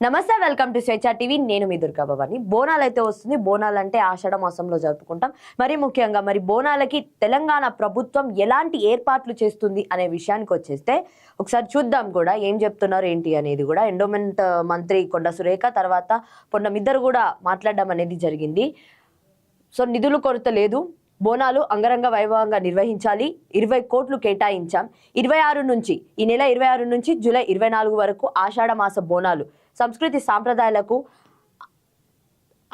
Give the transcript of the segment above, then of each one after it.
నమస్తే, welcome to స్వేచ్ఛ TV. నేను మీ దుర్గా భవాని. బోనాలు అయితే వస్తుంది. బోనాలు అంటే ఆషాఢ మాసంలో జరుపుకుంటాం. మరి ముఖ్యంగా బోనాలకి తెలంగాణ ప్రభుత్వం ఎలాంటి ఏర్పాట్లు చేస్తుంది అనే విషయానికి వచ్చేస్తే ఒకసారి చూద్దాం కూడా ఏం చెప్తున్నారు ఏంటి అనేది కూడా. ఎండోమెంట్ మంత్రి కొండ సురేఖ తర్వాత పొన్నమిద్దరు కూడా మాట్లాడడం అనేది జరిగింది. సో నిధులు కొరత లేదు, బోనాలు అంగరంగ వైభవంగా నిర్వహించాలి, 20 కోట్లు కేటాయించాం. 26 నుంచి ఈ నెల 26 నుంచి జూలై 24 వరకు ఆషాఢ మాస బోనాలు సంస్కృతి సాంప్రదాయాలకు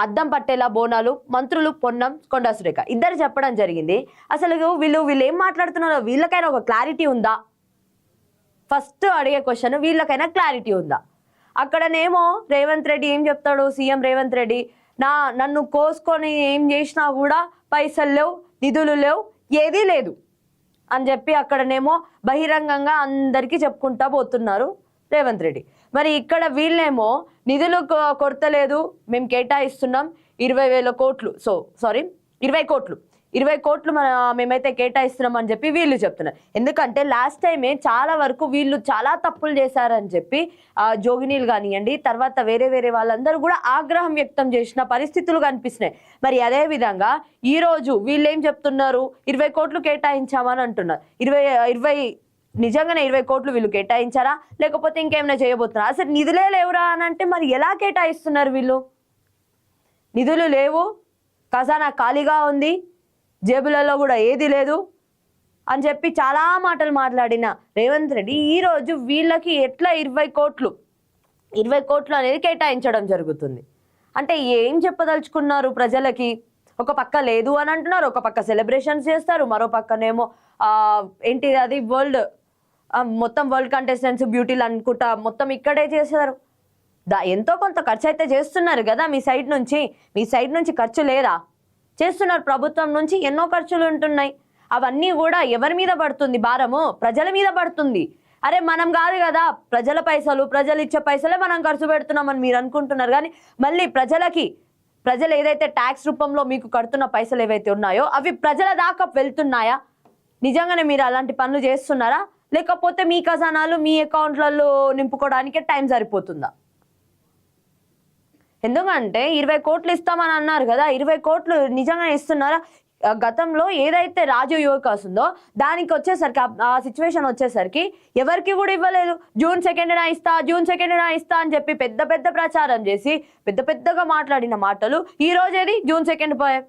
అద్దం పట్టేలా బోనాలు. మంత్రులు పొన్నం కొండ సురేఖ ఇద్దరు చెప్పడం జరిగింది. అసలు వీళ్ళు ఏం మాట్లాడుతున్నారో వీళ్ళకైనా ఒక క్లారిటీ ఉందా? ఫస్ట్ అడిగే క్వశ్చన్, వీళ్ళకైనా క్లారిటీ ఉందా? అక్కడనేమో రేవంత్ రెడ్డి ఏం చెప్తాడు, సీఎం రేవంత్ రెడ్డి, నన్ను కోసుకొని ఏం చేసినా కూడా పైసలు లేవు, నిధులు లేవు, ఏదీ లేదు అని చెప్పి అక్కడనేమో బహిరంగంగా అందరికీ చెప్పుకుంటా పోతున్నారు రేవంత్ రెడ్డి. మరి ఇక్కడ వీళ్ళేమో నిధులు కొరత లేదు, మేము కేటాయిస్తున్నాం 20,000 కోట్లు, 20 కోట్లు మేమైతే కేటాయిస్తున్నాం అని చెప్పి వీళ్ళు చెప్తున్నారు. ఎందుకంటే లాస్ట్ టైమే చాలా వరకు వీళ్ళు చాలా తప్పులు చేశారని చెప్పి జోగినీలు కానివ్వండి, తర్వాత వేరే వాళ్ళందరూ కూడా ఆగ్రహం వ్యక్తం చేసిన పరిస్థితులు కనిపిస్తున్నాయి. మరి అదే విధంగా ఈ రోజు వీళ్ళు ఏం చెప్తున్నారు, 20 కోట్లు కేటాయించామని అంటున్నారు. 20 నిజంగానే 20 కోట్లు వీళ్ళు కేటాయించారా, లేకపోతే ఇంకేమైనా చేయబోతున్నారా? అసలు నిధులే లేవురా అని అంటే మరి ఎలా కేటాయిస్తున్నారు వీళ్ళు? నిధులు లేవు, ఖజానా ఖాళీగా ఉంది, జేబులలో కూడా ఏది లేదు అని చెప్పి చాలా మాటలు మాట్లాడిన రేవంత్ రెడ్డి ఈరోజు వీళ్ళకి ఎట్లా 20 కోట్లు అనేది కేటాయించడం జరుగుతుంది అంటే ఏం చెప్పదలుచుకున్నారు ప్రజలకి? ఒక పక్క లేదు అని అంటున్నారు, ఒక పక్క సెలబ్రేషన్స్ చేస్తారు, మరో పక్కనేమో ఏంటిది అది మొత్తం వరల్డ్ కంటెస్టెంట్స్ బ్యూటీలు అనుకుంటా మొత్తం ఇక్కడే చేశారు. ఎంతో కొంత ఖర్చు అయితే చేస్తున్నారు కదా మీ సైడ్ నుంచి ఖర్చు లేదా? చేస్తున్నారు. ప్రభుత్వం నుంచి ఎన్నో ఖర్చులు ఉంటున్నాయి. అవన్నీ కూడా ఎవరి మీద పడుతుంది భారము? ప్రజల మీద పడుతుంది. అరే మనం కాదు కదా, ప్రజల పైసలు, ప్రజలు ఇచ్చే పైసలే మనం ఖర్చు పెడుతున్నామని మీరు అనుకుంటున్నారు. కానీ మళ్ళీ ప్రజలు ఏదైతే ట్యాక్స్ రూపంలో మీకు కడుతున్న పైసలు ఏవైతే ఉన్నాయో అవి ప్రజల దాకా వెళ్తున్నాయా? నిజంగానే మీరు అలాంటి పనులు చేస్తున్నారా, లేకపోతే మీ ఖజానాలు మీ అకౌంట్లలో నింపుకోవడానికే టైం సరిపోతుందా? ఎందుకంటే 20 కోట్లు ఇస్తామని అన్నారు కదా, 20 కోట్లు నిజంగా ఇస్తున్నారా? గతంలో ఏదైతే రాజీవ్ యువకాస్ ఉందో దానికి వచ్చేసరికి ఆ సిచ్యువేషన్ వచ్చేసరికి ఎవరికి కూడా ఇవ్వలేదు. జూన్ 2న ఇస్తా అని చెప్పి పెద్ద ప్రచారం చేసి పెద్దగా మాట్లాడిన మాటలు ఈ రోజు ఏది జూన్ 2 పోయాయి.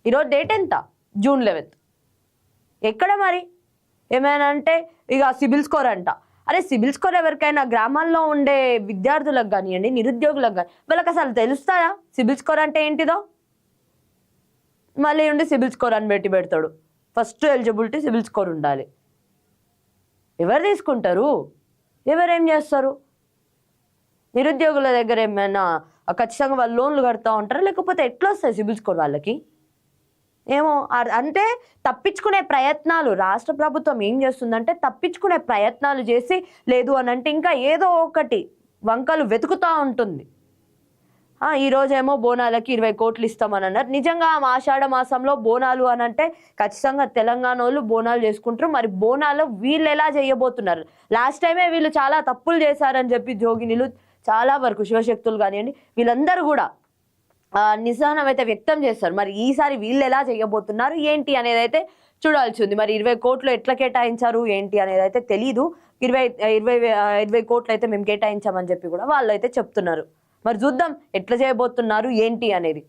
ఈరోజు డేట్ ఎంత? జూన్ 11. ఎక్కడ మరి? ఏమైనా అంటే ఇక సిబిల్ స్కోర్ అంట. అరే సిబిల్ స్కోర్ ఎవరికైనా గ్రామాల్లో ఉండే విద్యార్థులకు కానివ్వండి, నిరుద్యోగులకు కానీ వాళ్ళకి అసలు తెలుస్తాయా సిబిల్ స్కోర్ అంటే ఏంటిదో? మళ్ళీ ఉండి సిబిల్ స్కోర్ అని పెడతాడు. ఫస్ట్ ఎలిజిబిలిటీ సిబిల్ స్కోర్ ఉండాలి. ఎవరు తీసుకుంటారు? ఎవరేం చేస్తారు? నిరుద్యోగుల దగ్గర ఏమైనా ఖచ్చితంగా వాళ్ళు లోన్లు కడతా ఉంటారా, లేకపోతే ఎట్లా వస్తాయి సిబిల్ స్కోర్ వాళ్ళకి? ఏమో అంటే తప్పించుకునే ప్రయత్నాలు రాష్ట్ర ప్రభుత్వం ఏం చేస్తుందంటే తప్పించుకునే ప్రయత్నాలు చేసి, లేదు అని అంటే ఇంకా ఏదో ఒకటి వంకలు వెతుకుతూ ఉంటుంది. ఈరోజేమో బోనాలకి 20 కోట్లు ఇస్తామని అన్నారు. నిజంగా ఆషాఢ మాసంలో బోనాలు అని అంటే ఖచ్చితంగా తెలంగాణ వాళ్ళు బోనాలు చేసుకుంటారు. మరి బోనాలు వీళ్ళు ఎలా చేయబోతున్నారు? లాస్ట్ టైమే వీళ్ళు చాలా తప్పులు చేశారని చెప్పి జోగినీలు చాలా వరకు శివశక్తులు కానివ్వండి వీళ్ళందరూ కూడా నిస్సహనం అయితే వ్యక్తం చేస్తారు. మరి ఈసారి వీళ్ళు ఎలా చేయబోతున్నారు ఏంటి అనేది అయితే చూడాల్సి ఉంది. మరి 20 కోట్లు ఎట్లా కేటాయించారు ఏంటి అనేది అయితే తెలీదు. 20 కోట్లు అయితే మేము కేటాయించామని చెప్పి కూడా వాళ్ళు అయితే చెప్తున్నారు. మరి చూద్దాం ఎట్లా చేయబోతున్నారు ఏంటి అనేది.